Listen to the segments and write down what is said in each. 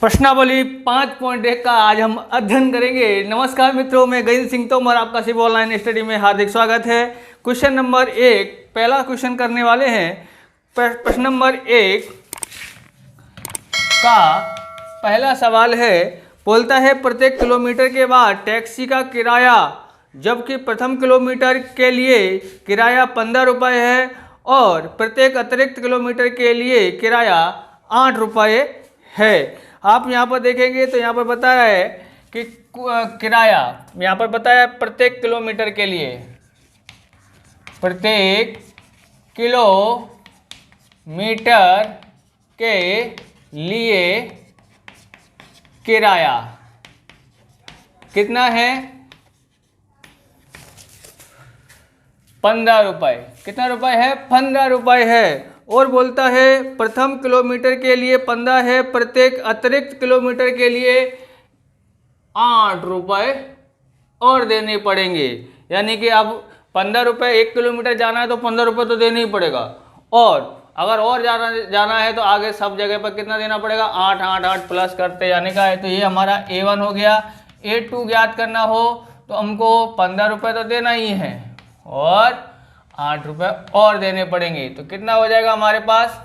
प्रश्नावली 5.1 का आज हम अध्ययन करेंगे। नमस्कार मित्रों, मैं गजेंद्र सिंह तोमर आपका सिर्फ ऑनलाइन स्टडी में हार्दिक स्वागत है। क्वेश्चन नंबर 1 पहला क्वेश्चन करने वाले हैं। प्रश्न नंबर 1 का पहला सवाल है, बोलता है प्रत्येक किलोमीटर के बाद टैक्सी का किराया, जबकि प्रथम किलोमीटर के लिए किराया 15 रुपये है और प्रत्येक अतिरिक्त किलोमीटर के लिए किराया 8 रुपये है। आप यहाँ पर देखेंगे तो यहाँ पर बताया है कि किराया यहाँ पर बताया प्रत्येक किलोमीटर के लिए, प्रत्येक किलोमीटर के लिए किराया कितना है? 15 रुपये। कितना रुपये है? 15 रुपये है। और बोलता है प्रथम किलोमीटर के लिए 15 है, प्रत्येक अतिरिक्त किलोमीटर के लिए 8 रुपये और देने पड़ेंगे। यानी कि अब 15 रुपये 1 किलोमीटर जाना है तो 15 रुपये तो देना ही पड़ेगा, और अगर और जाना है तो आगे सब जगह पर कितना देना पड़ेगा? 8 8 8 प्लस करते जाने का है। तो ये हमारा A1 हो गया। A2 ज्ञात करना हो तो हमको 15 रुपये तो देना ही है और 8 रुपये और देने पड़ेंगे। तो कितना हो जाएगा हमारे पास?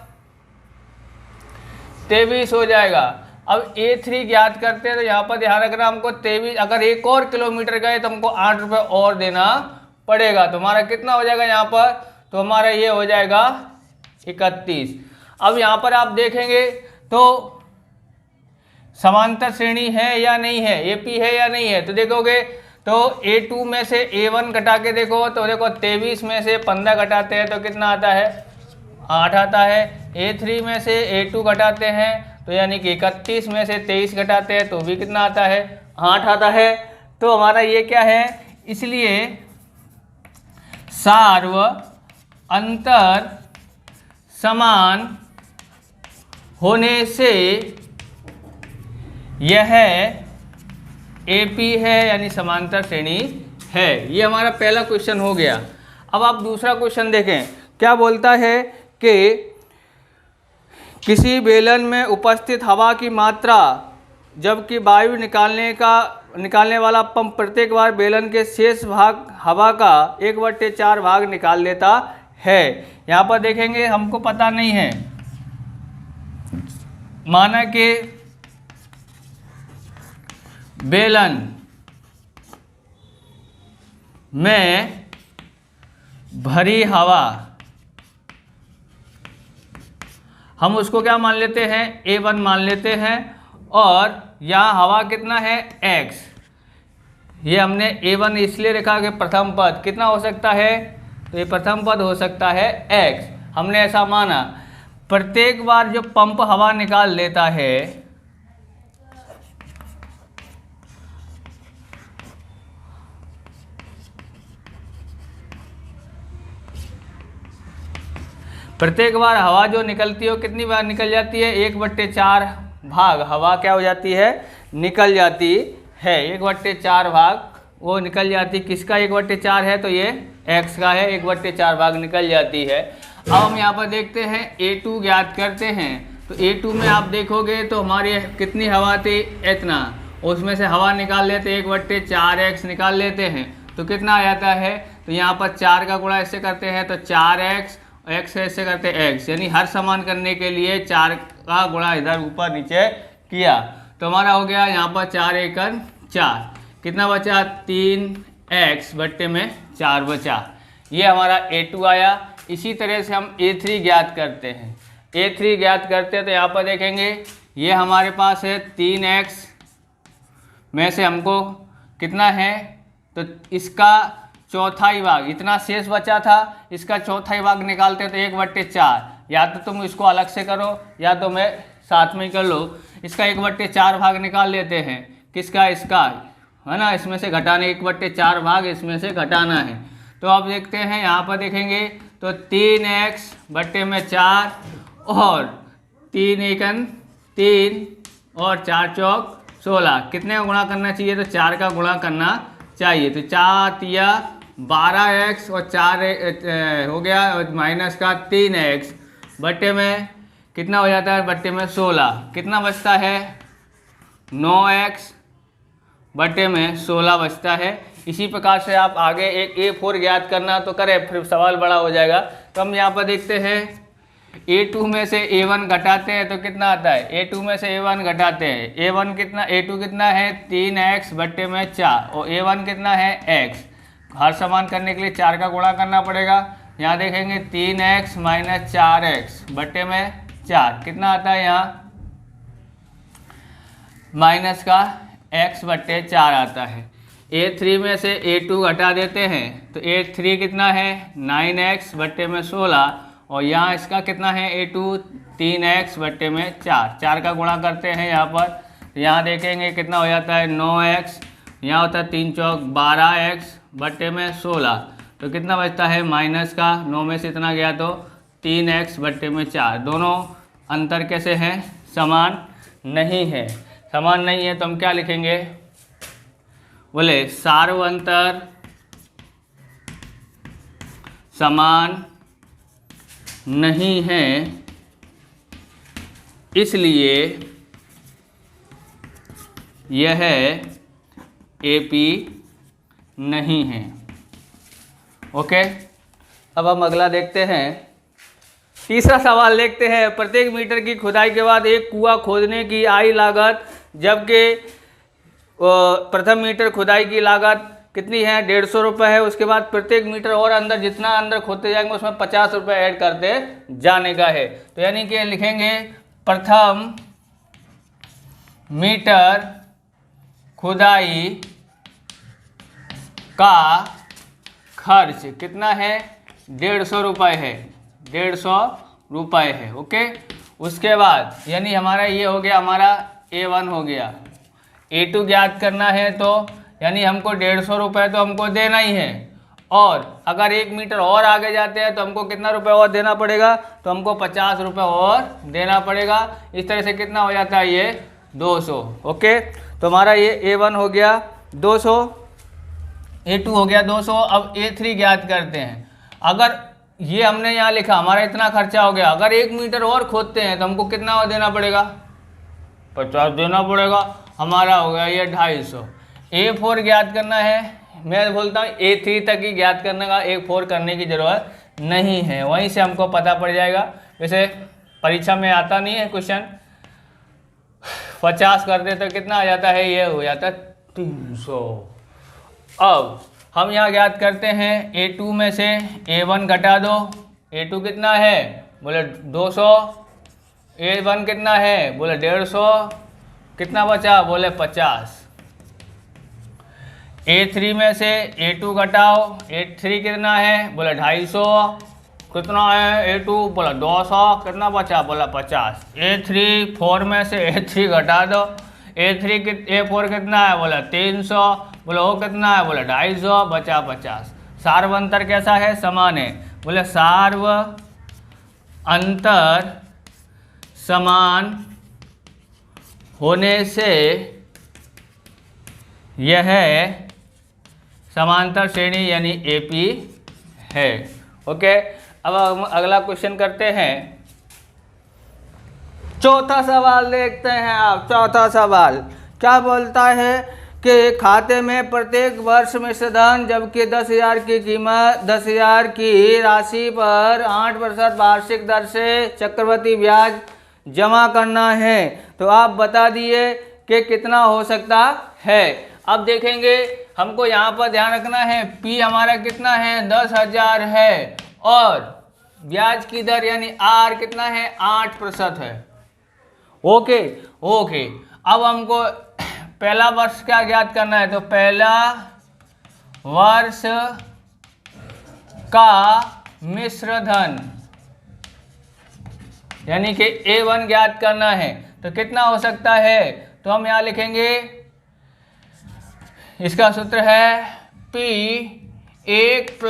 23 हो जाएगा। अब A3 ज्ञात करते हैं तो यहाँ पर ध्यान रखना, हमको 23, अगर 1 और किलोमीटर गए तो हमको 8 रुपये और देना पड़ेगा। तो हमारा कितना हो जाएगा यहाँ पर? तो हमारा ये हो जाएगा 31। अब यहाँ पर आप देखेंगे तो समांतर श्रेणी है या नहीं है, AP है या नहीं है। तो देखोगे तो A2 में से A1 घटा के देखो तो देखो 23 में से 15 घटाते हैं तो कितना आता है? 8 आता है। A3 में से A2 घटाते हैं तो यानी कि 31 में से 23 घटाते हैं तो भी कितना आता है? 8 आता है। तो हमारा ये क्या है? इसलिए सार्व अंतर समान होने से यह AP है, यानी समांतर श्रेणी है। ये हमारा पहला क्वेश्चन हो गया। अब आप दूसरा क्वेश्चन देखें। क्या बोलता है कि किसी बेलन में उपस्थित हवा की मात्रा, जबकि वायु निकालने वाला पंप प्रत्येक बार बेलन के शेष भाग हवा का 1/4 भाग निकाल लेता है। यहाँ पर देखेंगे हमको पता नहीं है, माना कि बेलन में भरी हवा, हम उसको क्या मान लेते हैं? A1 मान लेते हैं। और यहाँ हवा कितना है? X। ये हमने A1 इसलिए लिखा कि प्रथम पद कितना हो सकता है? तो ये प्रथम पद हो सकता है X। हमने ऐसा माना। प्रत्येक बार जो पंप हवा निकाल लेता है, प्रत्येक बार हवा जो निकलती है वो कितनी बार निकल जाती है? 1/4 भाग हवा क्या हो जाती है? निकल जाती है। 1/4 भाग वो निकल जाती। किसका 1/4 है? तो ये X का है। 1/4 भाग निकल जाती है। अब हम यहाँ पर देखते हैं A2 ज्ञात करते हैं। तो A2 में आप देखोगे तो हमारी कितनी हवा थी? इतना। उसमें से हवा निकाल लेते 1/4X निकाल लेते हैं तो कितना आ जाता है? तो यहाँ पर 4 का गुणा ऐसे करते हैं तो 4X, X ऐसे करते X, यानी हर समान करने के लिए 4 का गुणा इधर ऊपर नीचे किया तो हमारा हो गया यहाँ पर 4 एकड़ 4। कितना बचा? 3X/4 बचा। ये हमारा A2 आया। इसी तरह से हम A3 ज्ञात करते हैं। A3 ज्ञात करते हैं तो यहाँ पर देखेंगे ये हमारे पास है 3X में से हमको कितना है? तो इसका चौथाई भाग, इतना शेष बचा था, इसका चौथाई भाग निकालते हैं तो 1/4। या तो तुम इसको अलग से करो या तो मैं साथ में ही कर लो। इसका 1/4 भाग निकाल लेते हैं। किसका? इसका, है ना। इसमें से घटाने 1/4 भाग इसमें से घटाना है। तो अब देखते हैं यहाँ पर देखेंगे तो 3X/4 और 3 एकन 3 और 4 चौक 16। कितने का गुणा करना चाहिए? तो 4 का गुणा करना चाहिए। तो 4 या 12X और 4 हो गया माइनस का 3X बट्टे में कितना हो जाता है? बट्टे में 16। कितना बचता है? 9x बटे में 16 बचता है। इसी प्रकार से आप आगे एक A4 ज्ञात करना तो करें, फिर सवाल बड़ा हो जाएगा। तो हम यहाँ पर देखते हैं A2 में से A1 घटाते हैं तो कितना आता है, A2 में से A1 घटाते हैं, A1 कितना, A2 कितना है 3x बटे में 4 और A1 कितना है x। हर समान करने के लिए 4 का गुणा करना पड़ेगा। यहाँ देखेंगे 3x माइनस 4x बटे में 4 कितना आता है, यहाँ माइनस का x बटे 4 आता है। A3 में से A2 घटा देते हैं तो A3 कितना है 9x बटे में 16 और यहाँ इसका कितना है A2 3x बटे में 4, 4 का गुणा करते हैं यहाँ पर। तो यहाँ देखेंगे कितना हो जाता है 9x, यहाँ होता है 3 चौक 12x बटे में 16, तो कितना बचता है माइनस का 9 में से इतना गया तो 3x बटे में 4। दोनों अंतर कैसे हैं, समान नहीं है। समान नहीं है तो हम क्या लिखेंगे, बोले सार्वंतर समान नहीं है, इसलिए यह AP नहीं है। ओके, अब हम अगला देखते हैं। तीसरा सवाल देखते हैं। प्रत्येक मीटर की खुदाई के बाद एक कुआं खोदने की आई लागत, जबकि प्रथम मीटर खुदाई की लागत कितनी है 150 रुपये है। उसके बाद प्रत्येक मीटर और अंदर जितना अंदर खोदते जाएंगे उसमें 50 रुपये ऐड करते जाने का है। तो यानी कि लिखेंगे प्रथम मीटर खुदाई का खर्च कितना है 150 रुपये है, 150 रुपये है। ओके, उसके बाद यानी हमारा ये हो गया, हमारा A1 हो गया। A2 ज्ञात करना है तो यानी हमको 150 रुपये तो हमको देना ही है, और अगर 1 मीटर और आगे जाते हैं तो हमको कितना रुपये और देना पड़ेगा, तो हमको 50 रुपये और देना पड़ेगा। इस तरह से कितना हो जाता है ये 200। ओके, तो हमारा ये A1 हो गया 200, A2 हो गया 200। अब A3 ज्ञात करते हैं। अगर ये हमने यहाँ लिखा हमारा इतना खर्चा हो गया, अगर 1 मीटर और खोदते हैं तो हमको कितना और देना पड़ेगा, 50 देना पड़ेगा। हमारा हो गया ये 250। A4 ज्ञात करना है, मैं बोलता हूँ A3 तक ही ज्ञात करने का, A4 करने की ज़रूरत नहीं है, वहीं से हमको पता पड़ जाएगा। वैसे परीक्षा में आता नहीं है क्वेश्चन, 50 कर दे तो कितना आ जाता है, ये हो जाता है 300। अब हम यहाँ ज्ञात करते हैं A2 में से A1 घटा दो। A2 कितना है, बोले 200, A1 कितना है, बोले 150, कितना बचा, बोले 50। A3 में से A2 घटाओ, A3 कितना है, बोला 250, कितना है A2, बोला 200, कितना बचा, बोला 50। A3 4 में से A3 घटा दो, A4 कितना है, बोला 300, बोला वो कितना है, बोला 250, बचा 50। सार्व अंतर कैसा है, समान है, बोले सार्व अंतर समान होने से यह समांतर श्रेणी यानी AP है। ओके, अब हम अगला क्वेश्चन करते हैं। चौथा सवाल देखते हैं आप। चौथा सवाल क्या बोलता है कि खाते में प्रत्येक वर्ष मिश्रधन, जबकि 10,000 की कीमत 10,000 की राशि पर 8% वार्षिक दर से चक्रवृद्धि ब्याज जमा करना है, तो आप बता दिए कि कितना हो सकता है। अब देखेंगे, हमको यहाँ पर ध्यान रखना है P हमारा कितना है 10,000 है, और ब्याज की दर यानी R कितना है 8% है। ओके ओके, अब हमको पहला वर्ष क्या ज्ञात करना है, तो पहला वर्ष का मिश्रधन यानी कि A1 ज्ञात करना है, तो कितना हो सकता है, तो हम यहाँ लिखेंगे, इसका सूत्र है P 1 +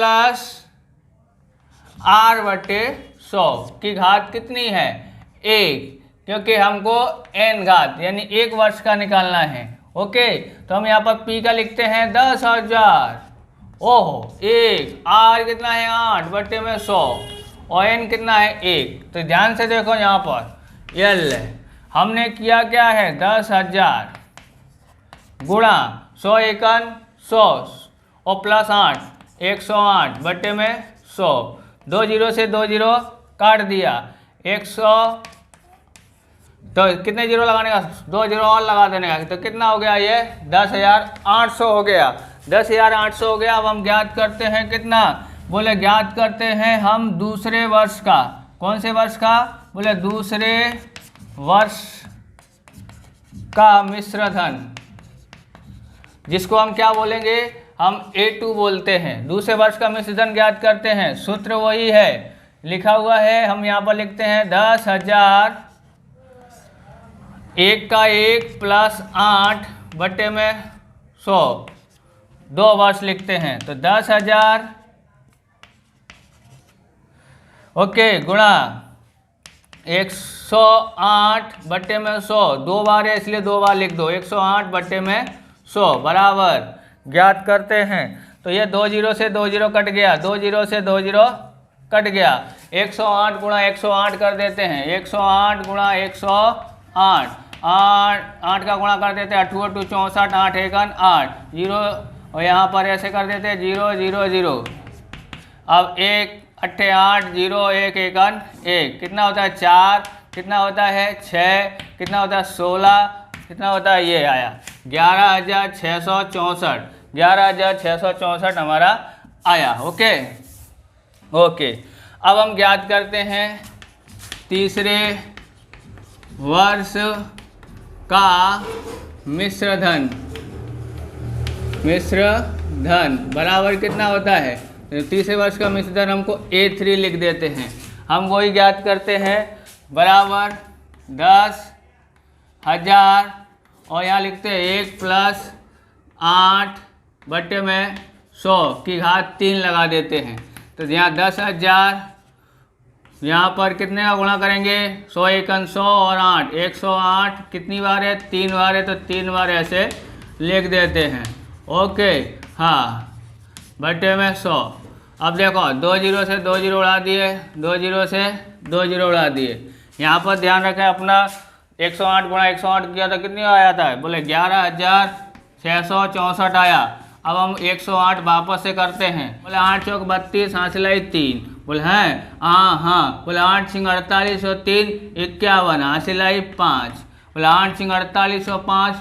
R/100 की घात कितनी है 1, क्योंकि हमको n घात यानी 1 वर्ष का निकालना है। ओके, तो हम यहाँ पर P का लिखते हैं 10,000, ओहो 1, R कितना है 8/100 और n कितना है 1। तो ध्यान से देखो यहाँ पर L हमने किया क्या है 10,000 गुणा 100 एकन 100 और प्लस 8 108 बट्टे में 100। 2 जीरो से 2 जीरो काट दिया 100, तो कितने जीरो लगाने का, 2 जीरो और लगा देने का, तो कितना हो गया ये 10,800 हो गया। 10,800 हो गया। अब हम ज्ञात करते हैं कितना, बोले ज्ञात करते हैं हम दूसरे वर्ष का। कौन से वर्ष का, बोले दूसरे वर्ष का मिश्र धन, जिसको हम क्या बोलेंगे, हम A2 बोलते हैं। दूसरे वर्ष का मिश्र धन ज्ञात करते हैं। सूत्र वही है, लिखा हुआ है, हम यहाँ पर लिखते हैं 10,000 1 का 1 प्लस 8 बट्टे में 100, 2 वर्ष लिखते हैं। तो 10,000 ओके गुणा 108 बट्टे में 100, 2 बार है इसलिए 2 बार लिख दो, 108 बट्टे में 100 बराबर ज्ञात करते हैं। तो ये 2 जीरो से 2 जीरो कट गया, 2 जीरो से 2 जीरो कट गया। 108 गुणा 108 कर देते हैं, 108 गुणा 108, 8 का गुणा कर देते हैं, 8 2 64, 8 एकन 8 जीरो, और यहाँ पर ऐसे कर देते हैं 0 0 0। अब 1 8 8 0 1 एकन 1, कितना होता है 4, कितना होता है 6, कितना होता है 16, कितना होता है, ये आया 11,664, 11,664 हमारा आया। Okay okay. अब हम ज्ञात करते हैं तीसरे वर्ष का मिश्र धन। मिश्र धन बराबर कितना होता है, तीसरे वर्ष का मिश्र धन हमको A3 लिख देते हैं। हम वही ज्ञात करते हैं, बराबर 10,000 और यहाँ लिखते हैं 1 प्लस 8 बट्टे में 100 की घात 3 लगा देते हैं। तो यहाँ 10,000, यहाँ पर कितने का गुणा करेंगे, 100 एकन 100 और 8 108, कितनी बार है 3 बार है, तो 3 बार ऐसे लिख देते हैं। ओके हाँ, बट्टे में 100। अब देखो 2 जीरो से 2 जीरो उड़ा दिए, 2 जीरो से 2 जीरो उड़ा दिए। यहाँ पर ध्यान रखें अपना 108 गुणा 108 किया तो कितनी आया था, बोले 11,664 आया। अब हम 108 वापस से करते हैं, बोले 8 चौक 32 हासिलाई 3, बोले हैं हाँ, बोले 8 सिंह 48 और 3 51 हासिलाई 5, बोले 8 सिंह 48 और 5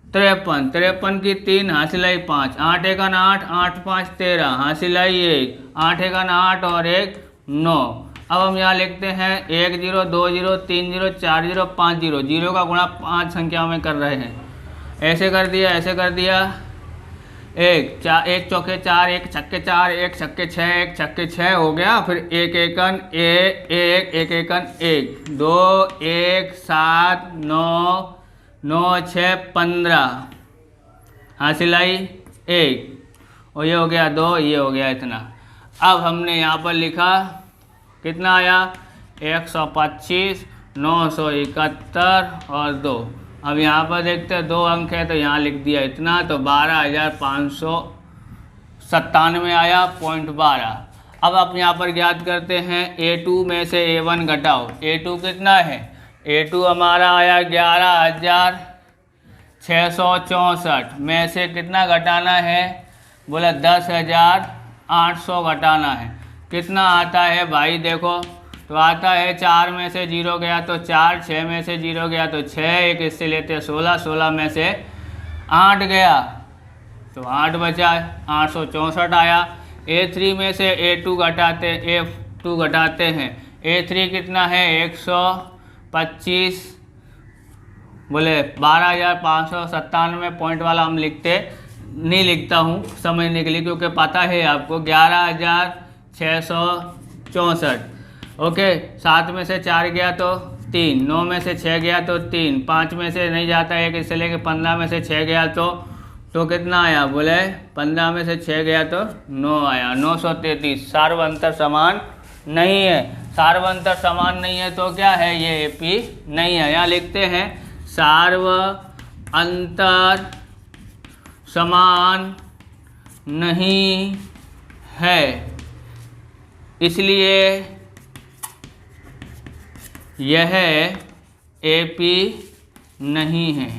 53, 53 की 3 हासिलाई 5, 8 एकन 8, 8 5 13 हासिलाई 1, 8 एकन 8 और 1 9। अब हम यहाँ लिखते हैं 1 0 2 0 3 0 4 0 5 0, जीरो का गुणा 5 संख्याओं में कर रहे हैं। ऐसे कर दिया, ऐसे कर दिया, 1 चौके 4, 1 छक्के 4, 1 छक्के 6, 1 छक्के 6 हो गया। फिर 1 एकन 1 1 एकन 1 2 1 7 9 9 6 15 हासिलाई 1, और ये हो गया 2, ये हो गया इतना। अब हमने यहाँ पर लिखा कितना आया 125 971 और 2। अब यहाँ पर देखते हैं 2 अंक है तो यहाँ लिख दिया इतना, तो 12,597 आया .12। अब आप यहाँ पर ज्ञात करते हैं A2 में से A1 घटाओ। A2 कितना है, A2 हमारा आया 11,664 में से कितना घटाना है, बोला 10,800 घटाना है। कितना आता है भाई, देखो तो आता है 4 में से 0 गया तो 4, 6 में से 0 गया तो 6, एक इससे लेते 16, 16 में से 8 गया तो 8 बचा, 864 आया। A3 में से A2 घटाते हैं, A3 कितना है 125, बोले 12,597 पॉइंट वाला हम नहीं लिखता हूँ समझने के लिए, क्योंकि पता है आपको 11,664। ओके, 7 में से 4 गया तो 3, 9 में से 6 गया तो 3, 5 में से नहीं जाता है इससे लेके 15 में से 6 गया तो कितना आया, बोले 15 में से 6 गया तो 9 आया, 933। सार्वअंतर समान नहीं है, सार्वअंतर समान नहीं है तो क्या है, ये AP नहीं है। यहाँ लिखते हैं सार्वअंतर समान नहीं है, इसलिए यह AP नहीं है।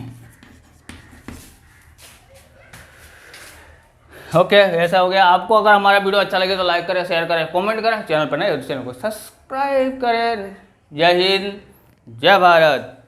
ओके, ऐसा हो गया। आपको अगर हमारा वीडियो अच्छा लगे तो लाइक करें, शेयर करें, कमेंट करें, चैनल पर नए हो तो चैनल को सब्सक्राइब करें। जय हिंद, जय भारत।